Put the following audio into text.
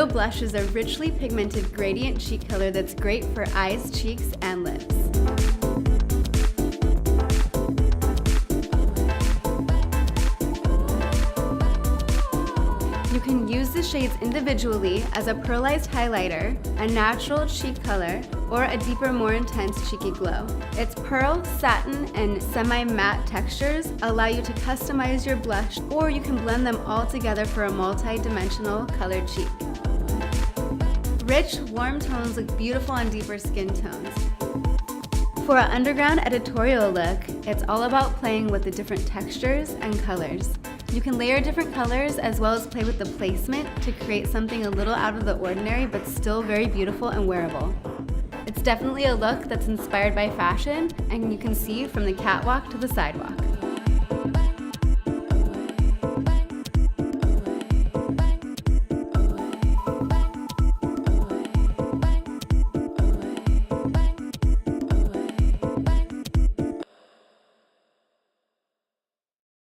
Photo Blush is a richly pigmented gradient cheek color that's great for eyes, cheeks, and lips. You can use the shades individually as a pearlized highlighter, a natural cheek color, or a deeper, more intense cheeky glow. Its pearl, satin, and semi-matte textures allow you to customize your blush, or you can blend them all together for a multi-dimensional colored cheek. Rich, warm tones look beautiful on deeper skin tones. For an underground editorial look, it's all about playing with the different textures and colors. You can layer different colors as well as play with the placement to create something a little out of the ordinary but still very beautiful and wearable. It's definitely a look that's inspired by fashion, and you can see from the catwalk to the sidewalk.